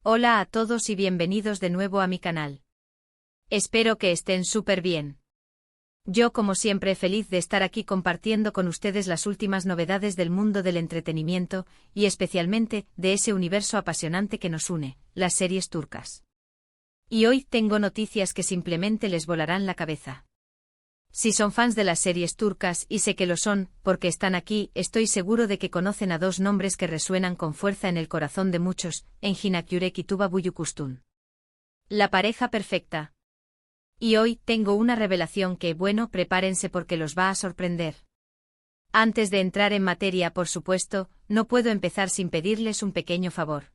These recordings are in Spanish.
Hola a todos y bienvenidos de nuevo a mi canal. Espero que estén súper bien. Yo como siempre feliz de estar aquí compartiendo con ustedes las últimas novedades del mundo del entretenimiento, y especialmente de ese universo apasionante que nos une, las series turcas. Y hoy tengo noticias que simplemente les volarán la cabeza. Si son fans de las series turcas, y sé que lo son, porque están aquí, estoy seguro de que conocen a dos nombres que resuenan con fuerza en el corazón de muchos, Engin Akyurek y Tuba Büyüküstün. La pareja perfecta. Y hoy tengo una revelación que, bueno, prepárense porque los va a sorprender. Antes de entrar en materia, por supuesto, no puedo empezar sin pedirles un pequeño favor.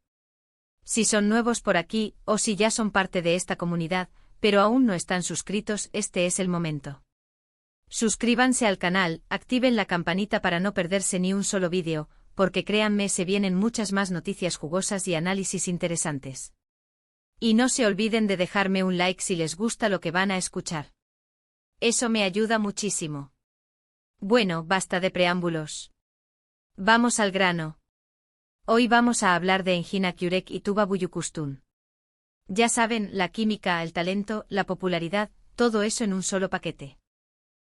Si son nuevos por aquí, o si ya son parte de esta comunidad, pero aún no están suscritos, este es el momento. Suscríbanse al canal, activen la campanita para no perderse ni un solo vídeo, porque créanme se vienen muchas más noticias jugosas y análisis interesantes. Y no se olviden de dejarme un like si les gusta lo que van a escuchar. Eso me ayuda muchísimo. Bueno, basta de preámbulos. Vamos al grano. Hoy vamos a hablar de Engin Akyurek y Tuba Büyüküstün. Ya saben, la química, el talento, la popularidad, todo eso en un solo paquete.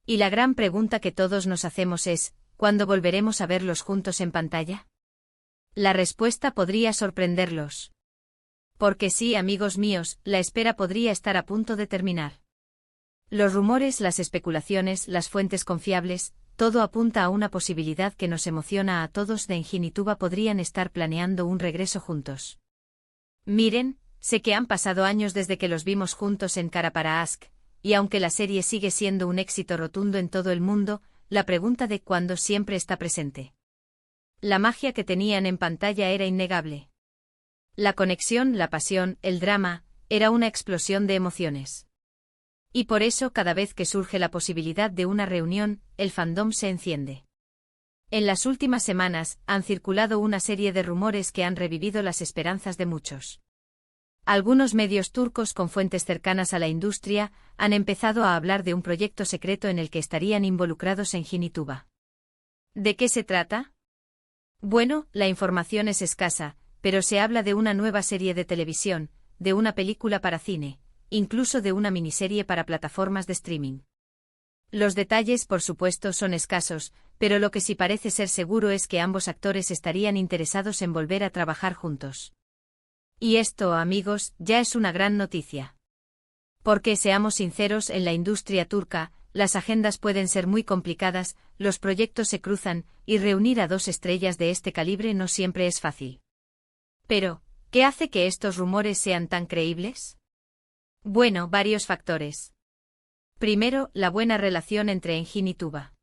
Y la gran pregunta que todos nos hacemos es, ¿cuándo volveremos a verlos juntos en pantalla? La respuesta podría sorprenderlos. Porque sí, amigos míos, la espera podría estar a punto de terminar. Los rumores, las especulaciones, las fuentes confiables, todo apunta a una posibilidad que nos emociona a todos. De Engin y Tuba podrían estar planeando un regreso juntos. Miren, sé que han pasado años desde que los vimos juntos en Kara para Aşk. Y aunque la serie sigue siendo un éxito rotundo en todo el mundo, la pregunta de cuándo siempre está presente. La magia que tenían en pantalla era innegable. La conexión, la pasión, el drama, era una explosión de emociones. Y por eso cada vez que surge la posibilidad de una reunión, el fandom se enciende. En las últimas semanas, han circulado una serie de rumores que han revivido las esperanzas de muchos. Algunos medios turcos con fuentes cercanas a la industria han empezado a hablar de un proyecto secreto en el que estarían involucrados Engin y Tuba. ¿De qué se trata? Bueno, la información es escasa, pero se habla de una nueva serie de televisión, de una película para cine, incluso de una miniserie para plataformas de streaming. Los detalles, por supuesto, son escasos, pero lo que sí parece ser seguro es que ambos actores estarían interesados en volver a trabajar juntos. Y esto, amigos, ya es una gran noticia. Porque seamos sinceros, en la industria turca, las agendas pueden ser muy complicadas, los proyectos se cruzan, y reunir a dos estrellas de este calibre no siempre es fácil. Pero, ¿qué hace que estos rumores sean tan creíbles? Bueno, varios factores. Primero, la buena relación entre Engin y Tuba.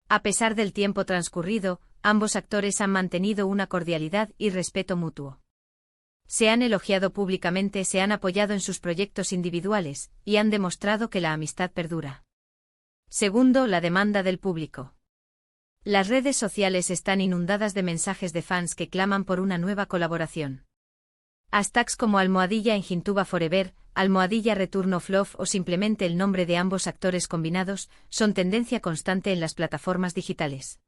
A pesar del tiempo transcurrido, ambos actores han mantenido una cordialidad y respeto mutuo. Se han elogiado públicamente, se han apoyado en sus proyectos individuales, y han demostrado que la amistad perdura. Segundo, la demanda del público. Las redes sociales están inundadas de mensajes de fans que claman por una nueva colaboración. Hashtags como #Engin Tuba Forever, #Return of Love o simplemente el nombre de ambos actores combinados, son tendencia constante en las plataformas digitales.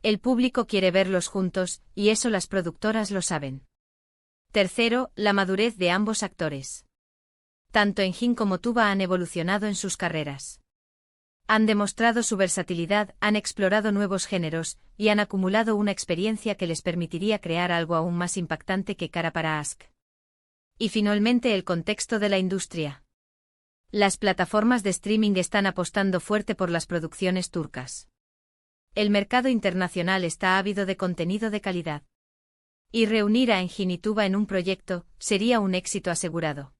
El público quiere verlos juntos, y eso las productoras lo saben. Tercero, la madurez de ambos actores. Tanto Engin como Tuba han evolucionado en sus carreras. Han demostrado su versatilidad, han explorado nuevos géneros, y han acumulado una experiencia que les permitiría crear algo aún más impactante que Kara para Aşk. Y finalmente el contexto de la industria. Las plataformas de streaming están apostando fuerte por las producciones turcas. El mercado internacional está ávido de contenido de calidad. Y reunir a Engin y Tuba en un proyecto sería un éxito asegurado.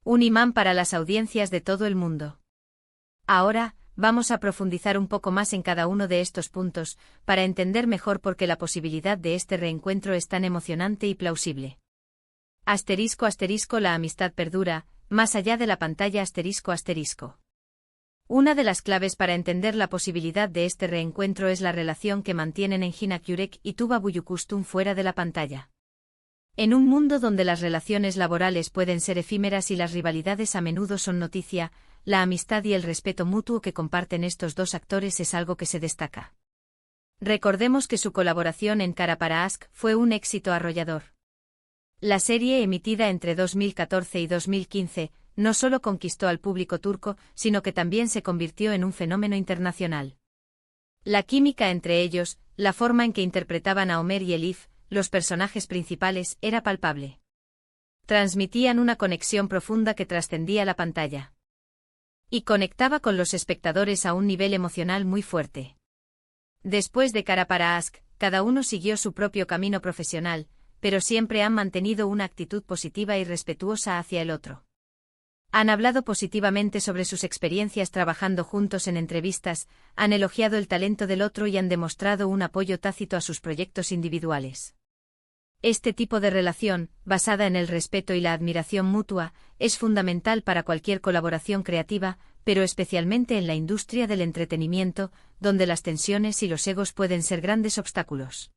Un imán para las audiencias de todo el mundo. Ahora, vamos a profundizar un poco más en cada uno de estos puntos, para entender mejor por qué la posibilidad de este reencuentro es tan emocionante y plausible. ***, la amistad perdura, más allá de la pantalla ***. Una de las claves para entender la posibilidad de este reencuentro es la relación que mantienen Engin Akyurek y Tuba Büyüküstün fuera de la pantalla. En un mundo donde las relaciones laborales pueden ser efímeras y las rivalidades a menudo son noticia, la amistad y el respeto mutuo que comparten estos dos actores es algo que se destaca. Recordemos que su colaboración en Kara para Aşk fue un éxito arrollador. La serie, emitida entre 2014 y 2015, no solo conquistó al público turco, sino que también se convirtió en un fenómeno internacional. La química entre ellos, la forma en que interpretaban a Ömer y Elif, los personajes principales, era palpable. Transmitían una conexión profunda que trascendía la pantalla. Y conectaba con los espectadores a un nivel emocional muy fuerte. Después de Kara para Aşk, cada uno siguió su propio camino profesional, pero siempre han mantenido una actitud positiva y respetuosa hacia el otro. Han hablado positivamente sobre sus experiencias trabajando juntos en entrevistas, han elogiado el talento del otro y han demostrado un apoyo tácito a sus proyectos individuales. Este tipo de relación, basada en el respeto y la admiración mutua, es fundamental para cualquier colaboración creativa, pero especialmente en la industria del entretenimiento, donde las tensiones y los egos pueden ser grandes obstáculos.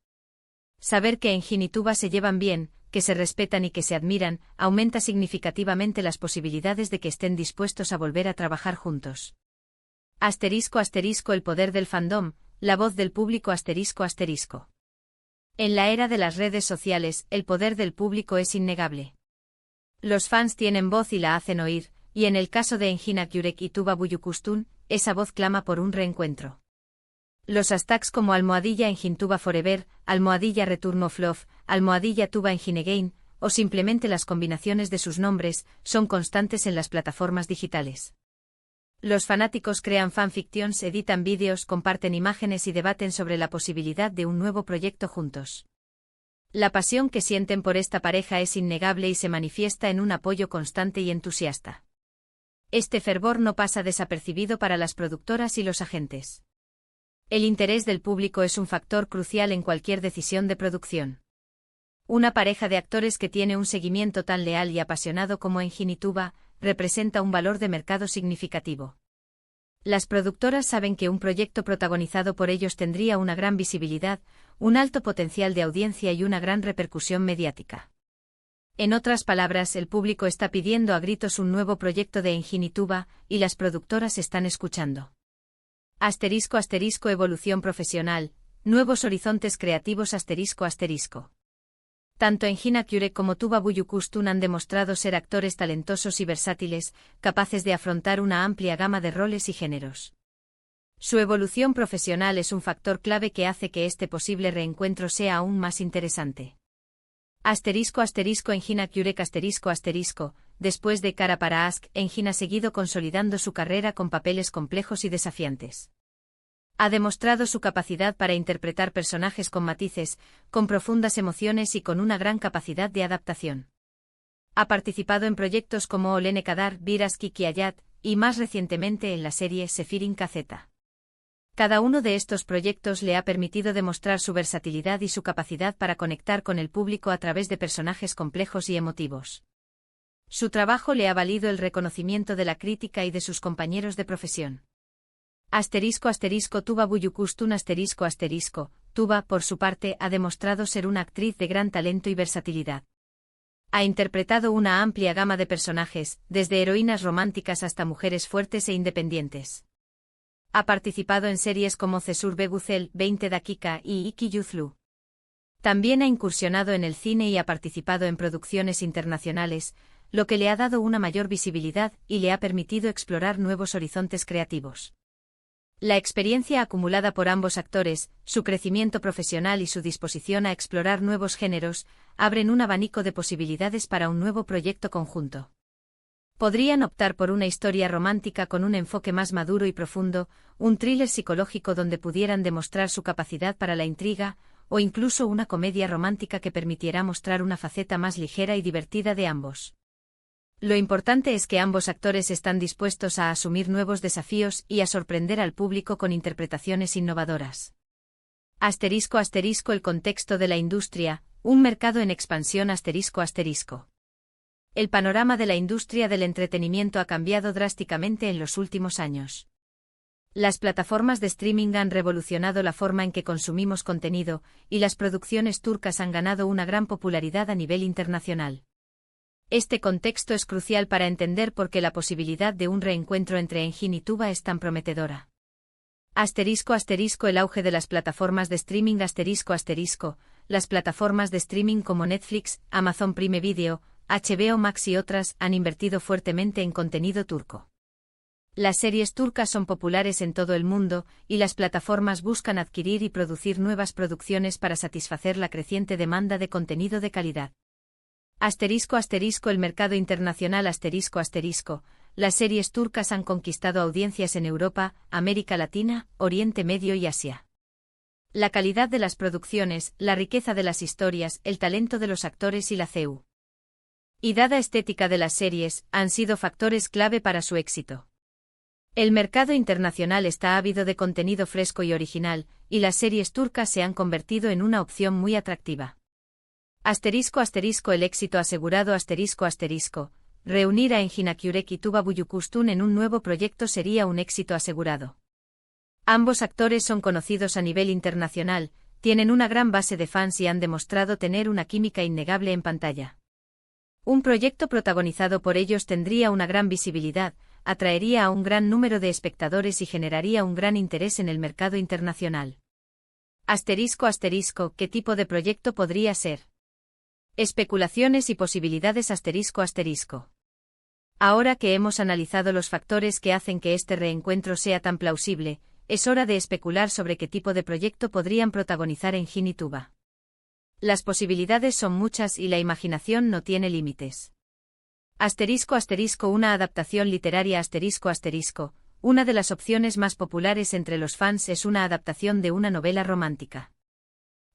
Saber que Engin y Tuba se llevan bien, que se respetan y que se admiran, aumenta significativamente las posibilidades de que estén dispuestos a volver a trabajar juntos. *** El poder del fandom, la voz del público ***. En la era de las redes sociales, el poder del público es innegable. Los fans tienen voz y la hacen oír, y en el caso de Engin Akyurek y Tuba Büyüküstün, esa voz clama por un reencuentro. Los hashtags como #Engin Tuba Forever, #Return of Love, #Tuba Engin Again, o simplemente las combinaciones de sus nombres, son constantes en las plataformas digitales. Los fanáticos crean fanfictions, editan vídeos, comparten imágenes y debaten sobre la posibilidad de un nuevo proyecto juntos. La pasión que sienten por esta pareja es innegable y se manifiesta en un apoyo constante y entusiasta. Este fervor no pasa desapercibido para las productoras y los agentes. El interés del público es un factor crucial en cualquier decisión de producción. Una pareja de actores que tiene un seguimiento tan leal y apasionado como Engin y Tuba, representa un valor de mercado significativo. Las productoras saben que un proyecto protagonizado por ellos tendría una gran visibilidad, un alto potencial de audiencia y una gran repercusión mediática. En otras palabras, el público está pidiendo a gritos un nuevo proyecto de Engin y Tuba, y las productoras están escuchando. *** Evolución profesional, nuevos horizontes creativos ***. Tanto Engin Akyurek como Tuba Büyüküstün han demostrado ser actores talentosos y versátiles, capaces de afrontar una amplia gama de roles y géneros. Su evolución profesional es un factor clave que hace que este posible reencuentro sea aún más interesante. Engin Akyurek después de Kara para Aşk, Engin ha seguido consolidando su carrera con papeles complejos y desafiantes. Ha demostrado su capacidad para interpretar personajes con matices, con profundas emociones y con una gran capacidad de adaptación. Ha participado en proyectos como Olene Kadar, Biraz Kiki Hayat, y más recientemente en la serie Sefirin Kazeta. Cada uno de estos proyectos le ha permitido demostrar su versatilidad y su capacidad para conectar con el público a través de personajes complejos y emotivos. Su trabajo le ha valido el reconocimiento de la crítica y de sus compañeros de profesión. Tuba Büyüküstün Tuba, por su parte, ha demostrado ser una actriz de gran talento y versatilidad. Ha interpretado una amplia gama de personajes, desde heroínas románticas hasta mujeres fuertes e independientes. Ha participado en series como Cesur Beguzel, 20 Dakika y Iki Yüzlü. También ha incursionado en el cine y ha participado en producciones internacionales, lo que le ha dado una mayor visibilidad y le ha permitido explorar nuevos horizontes creativos. La experiencia acumulada por ambos actores, su crecimiento profesional y su disposición a explorar nuevos géneros, abren un abanico de posibilidades para un nuevo proyecto conjunto. Podrían optar por una historia romántica con un enfoque más maduro y profundo, un thriller psicológico donde pudieran demostrar su capacidad para la intriga, o incluso una comedia romántica que permitiera mostrar una faceta más ligera y divertida de ambos. Lo importante es que ambos actores están dispuestos a asumir nuevos desafíos y a sorprender al público con interpretaciones innovadoras. El contexto de la industria, un mercado en expansión El panorama de la industria del entretenimiento ha cambiado drásticamente en los últimos años. Las plataformas de streaming han revolucionado la forma en que consumimos contenido, y las producciones turcas han ganado una gran popularidad a nivel internacional. Este contexto es crucial para entender por qué la posibilidad de un reencuentro entre Engin y Tuba es tan prometedora. El auge de las plataformas de streaming las plataformas de streaming como Netflix, Amazon Prime Video, HBO Max y otras han invertido fuertemente en contenido turco. Las series turcas son populares en todo el mundo, y las plataformas buscan adquirir y producir nuevas producciones para satisfacer la creciente demanda de contenido de calidad. El mercado internacional las series turcas han conquistado audiencias en Europa, América Latina, Oriente Medio y Asia. La calidad de las producciones, la riqueza de las historias, el talento de los actores y la cuidada estética de las series han sido factores clave para su éxito. El mercado internacional está ávido de contenido fresco y original, y las series turcas se han convertido en una opción muy atractiva. El éxito asegurado reunir a Engin Akyurek y Tuba Büyüküstün en un nuevo proyecto sería un éxito asegurado. Ambos actores son conocidos a nivel internacional, tienen una gran base de fans y han demostrado tener una química innegable en pantalla. Un proyecto protagonizado por ellos tendría una gran visibilidad, atraería a un gran número de espectadores y generaría un gran interés en el mercado internacional. ¿Qué tipo de proyecto podría ser? Especulaciones y posibilidades Ahora que hemos analizado los factores que hacen que este reencuentro sea tan plausible, es hora de especular sobre qué tipo de proyecto podrían protagonizar Engin y Tuba. Las posibilidades son muchas y la imaginación no tiene límites. Una adaptación literaria una de las opciones más populares entre los fans es una adaptación de una novela romántica.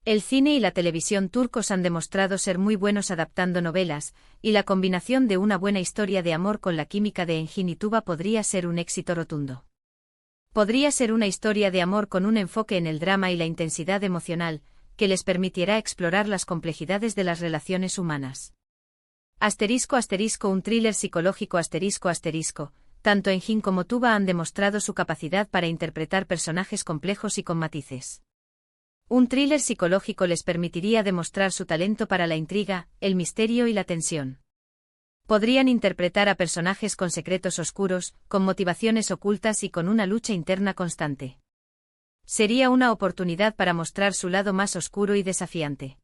El cine y la televisión turcos han demostrado ser muy buenos adaptando novelas, y la combinación de una buena historia de amor con la química de Engin y Tuba podría ser un éxito rotundo. Podría ser una historia de amor con un enfoque en el drama y la intensidad emocional, que les permitirá explorar las complejidades de las relaciones humanas. Un thriller psicológico tanto Engin como Tuba han demostrado su capacidad para interpretar personajes complejos y con matices. Un thriller psicológico les permitiría demostrar su talento para la intriga, el misterio y la tensión. Podrían interpretar a personajes con secretos oscuros, con motivaciones ocultas y con una lucha interna constante. Sería una oportunidad para mostrar su lado más oscuro y desafiante.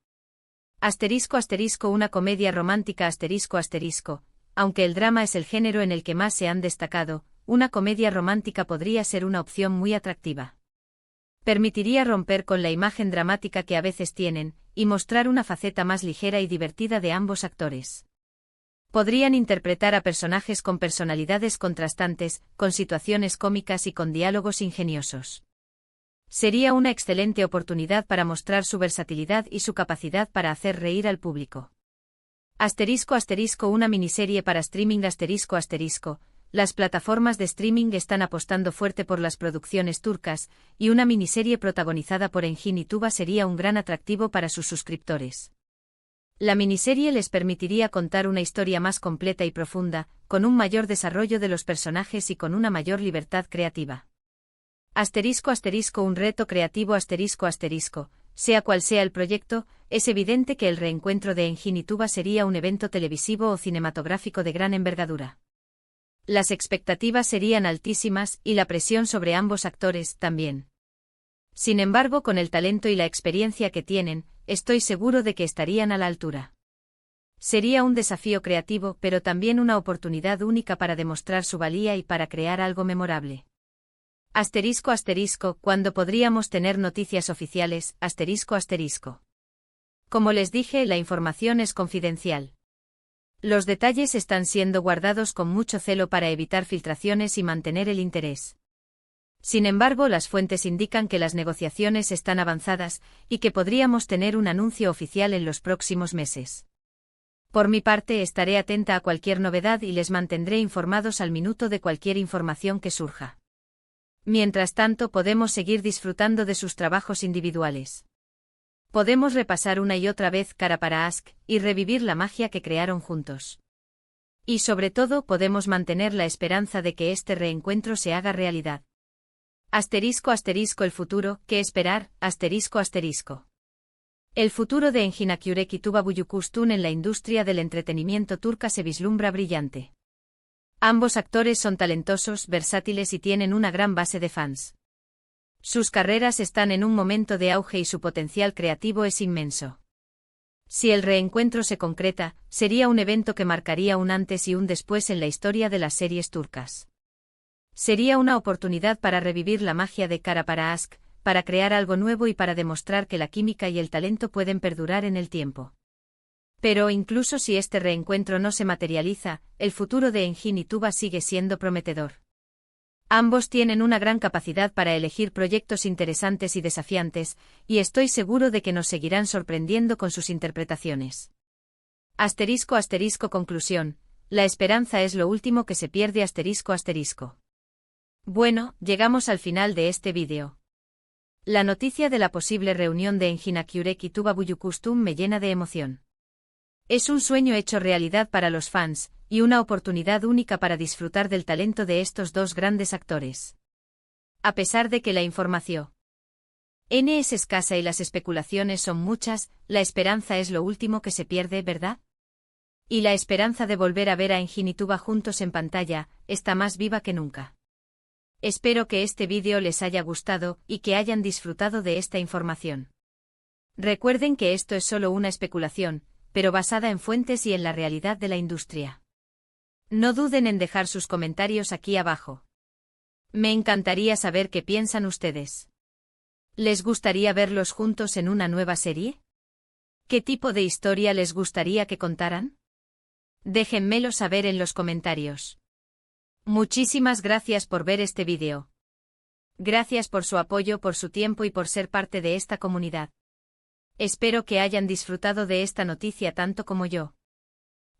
Una comedia romántica aunque el drama es el género en el que más se han destacado, una comedia romántica podría ser una opción muy atractiva. Permitiría romper con la imagen dramática que a veces tienen, y mostrar una faceta más ligera y divertida de ambos actores. Podrían interpretar a personajes con personalidades contrastantes, con situaciones cómicas y con diálogos ingeniosos. Sería una excelente oportunidad para mostrar su versatilidad y su capacidad para hacer reír al público. Una miniserie para streaming Las plataformas de streaming están apostando fuerte por las producciones turcas, y una miniserie protagonizada por Engin y Tuba sería un gran atractivo para sus suscriptores. La miniserie les permitiría contar una historia más completa y profunda, con un mayor desarrollo de los personajes y con una mayor libertad creativa. Un reto creativo Sea cual sea el proyecto, es evidente que el reencuentro de Engin y Tuba sería un evento televisivo o cinematográfico de gran envergadura. Las expectativas serían altísimas y la presión sobre ambos actores también. Sin embargo, con el talento y la experiencia que tienen, estoy seguro de que estarían a la altura. Sería un desafío creativo, pero también una oportunidad única para demostrar su valía y para crear algo memorable. ¿Cuándo podríamos tener noticias oficiales? Como les dije, la información es confidencial. Los detalles están siendo guardados con mucho celo para evitar filtraciones y mantener el interés. Sin embargo, las fuentes indican que las negociaciones están avanzadas y que podríamos tener un anuncio oficial en los próximos meses. Por mi parte, estaré atenta a cualquier novedad y les mantendré informados al minuto de cualquier información que surja. Mientras tanto, podemos seguir disfrutando de sus trabajos individuales. Podemos repasar una y otra vez Cara para Ask y revivir la magia que crearon juntos. Y sobre todo, podemos mantener la esperanza de que este reencuentro se haga realidad. El futuro, ¿qué esperar? El futuro de Engin Akyurek y Tuba Büyüküstün en la industria del entretenimiento turca se vislumbra brillante. Ambos actores son talentosos, versátiles y tienen una gran base de fans. Sus carreras están en un momento de auge y su potencial creativo es inmenso. Si el reencuentro se concreta, sería un evento que marcaría un antes y un después en la historia de las series turcas. Sería una oportunidad para revivir la magia de Kara para Aşk, para crear algo nuevo y para demostrar que la química y el talento pueden perdurar en el tiempo. Pero incluso si este reencuentro no se materializa, el futuro de Engin y Tuba sigue siendo prometedor. Ambos tienen una gran capacidad para elegir proyectos interesantes y desafiantes, y estoy seguro de que nos seguirán sorprendiendo con sus interpretaciones. *** Conclusión. La esperanza es lo último que se pierde ***. Bueno, llegamos al final de este vídeo. La noticia de la posible reunión de Engin Akyürek y Tuba Büyüküstün me llena de emoción. Es un sueño hecho realidad para los fans, y una oportunidad única para disfrutar del talento de estos dos grandes actores. A pesar de que la información es escasa y las especulaciones son muchas, la esperanza es lo último que se pierde, ¿verdad? Y la esperanza de volver a ver a Engin y Tuba juntos en pantalla, está más viva que nunca. Espero que este vídeo les haya gustado, y que hayan disfrutado de esta información. Recuerden que esto es solo una especulación, pero basada en fuentes y en la realidad de la industria. No duden en dejar sus comentarios aquí abajo. Me encantaría saber qué piensan ustedes. ¿Les gustaría verlos juntos en una nueva serie? ¿Qué tipo de historia les gustaría que contaran? Déjenmelo saber en los comentarios. Muchísimas gracias por ver este vídeo. Gracias por su apoyo, por su tiempo y por ser parte de esta comunidad. Espero que hayan disfrutado de esta noticia tanto como yo.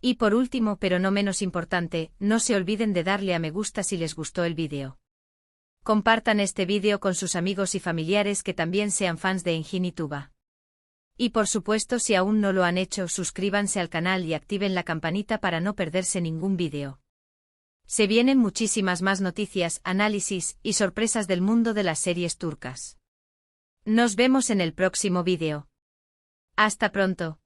Y por último, pero no menos importante, no se olviden de darle a me gusta si les gustó el vídeo. Compartan este vídeo con sus amigos y familiares que también sean fans de Engin y Tuba. Y por supuesto, si aún no lo han hecho, suscríbanse al canal y activen la campanita para no perderse ningún vídeo. Se vienen muchísimas más noticias, análisis y sorpresas del mundo de las series turcas. Nos vemos en el próximo vídeo. Hasta pronto.